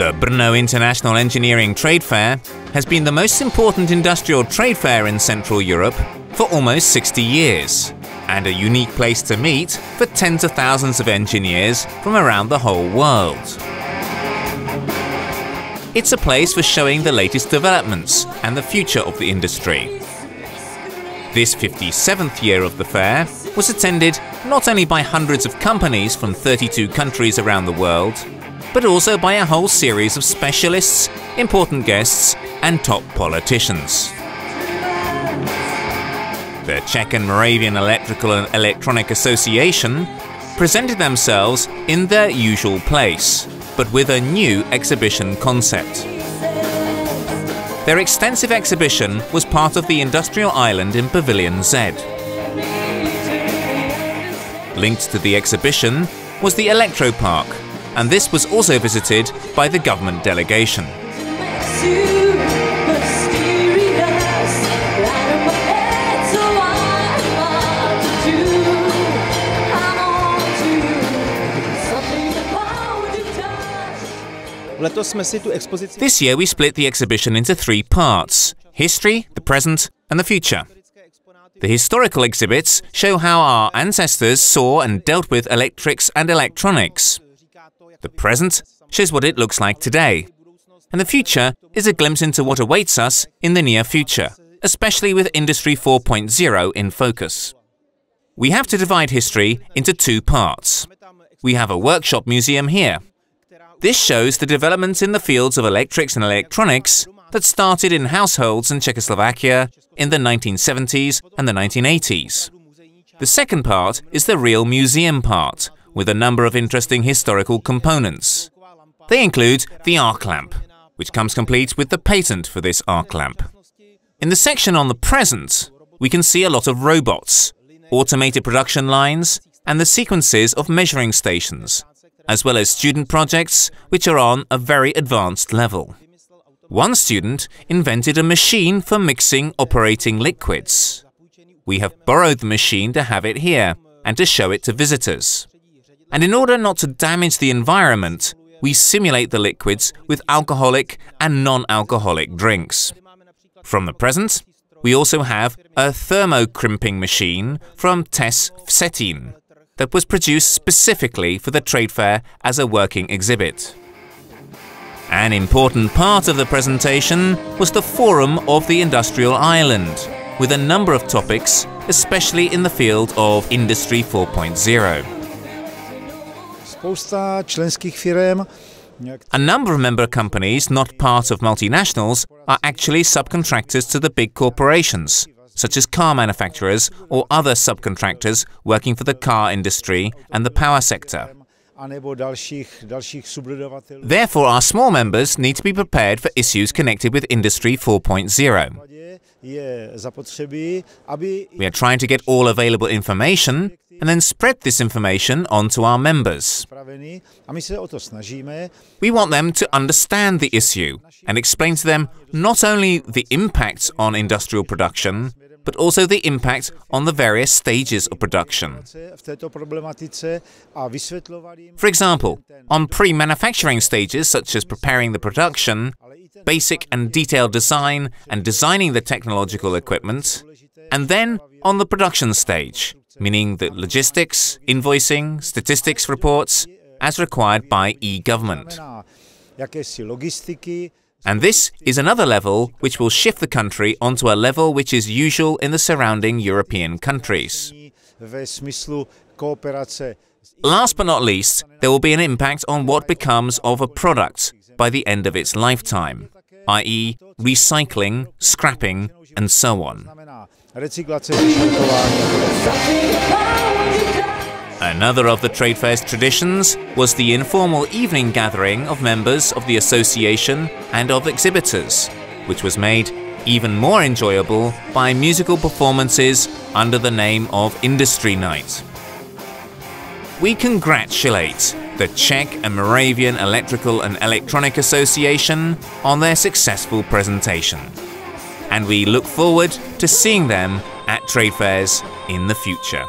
The Brno International Engineering Trade Fair has been the most important industrial trade fair in Central Europe for almost 60 years, and a unique place to meet for tens of thousands of engineers from around the whole world. It's a place for showing the latest developments and the future of the industry. This 57th year of the fair was attended not only by hundreds of companies from 32 countries around the world, but also by a whole series of specialists, important guests and top politicians. The Czech and Moravian Electrical and Electronic Association presented themselves in their usual place, but with a new exhibition concept. Their extensive exhibition was part of the industrial island in Pavilion Z. Linked to the exhibition was the Electropark, and this was also visited by the government delegation. This year we split the exhibition into three parts: history, the present and the future. The historical exhibits show how our ancestors saw and dealt with electrics and electronics. The present shows what it looks like today. And the future is a glimpse into what awaits us in the near future, especially with Industry 4.0 in focus. We have to divide history into two parts. We have a workshop museum here. This shows the developments in the fields of electrics and electronics that started in households in Czechoslovakia in the 1970s and the 1980s. The second part is the real museum part, with a number of interesting historical components. They include the arc lamp, which comes complete with the patent for this arc lamp. In the section on the present, we can see a lot of robots, automated production lines, and the sequences of measuring stations, as well as student projects which are on a very advanced level. One student invented a machine for mixing operating liquids. We have borrowed the machine to have it here and to show it to visitors. And in order not to damage the environment, we simulate the liquids with alcoholic and non-alcoholic drinks. From the present, we also have a thermo-crimping machine from TES Vsetín that was produced specifically for the trade fair as a working exhibit. An important part of the presentation was the Forum of the Industrial Island, with a number of topics, especially in the field of Industry 4.0. A number of member companies not part of multinationals are actually subcontractors to the big corporations, such as car manufacturers or other subcontractors working for the car industry and the power sector. Therefore, our small members need to be prepared for issues connected with Industry 4.0. We are trying to get all available information and then spread this information onto our members. We want them to understand the issue and explain to them not only the impact on industrial production, but also the impact on the various stages of production. For example, on pre-manufacturing stages such as preparing the production, basic and detailed design and designing the technological equipment, and then on the production stage, meaning the logistics, invoicing, statistics reports, as required by e-government. And this is another level which will shift the country onto a level which is usual in the surrounding European countries. Last but not least, there will be an impact on what becomes of a product by the end of its lifetime, i.e. recycling, scrapping, and so on. Another of the trade fair's traditions was the informal evening gathering of members of the association and of exhibitors, which was made even more enjoyable by musical performances under the name of Industry Night. We congratulate the Czech and Moravian Electrical and Electronic Association on their successful presentation, and we look forward to seeing them at trade fairs in the future.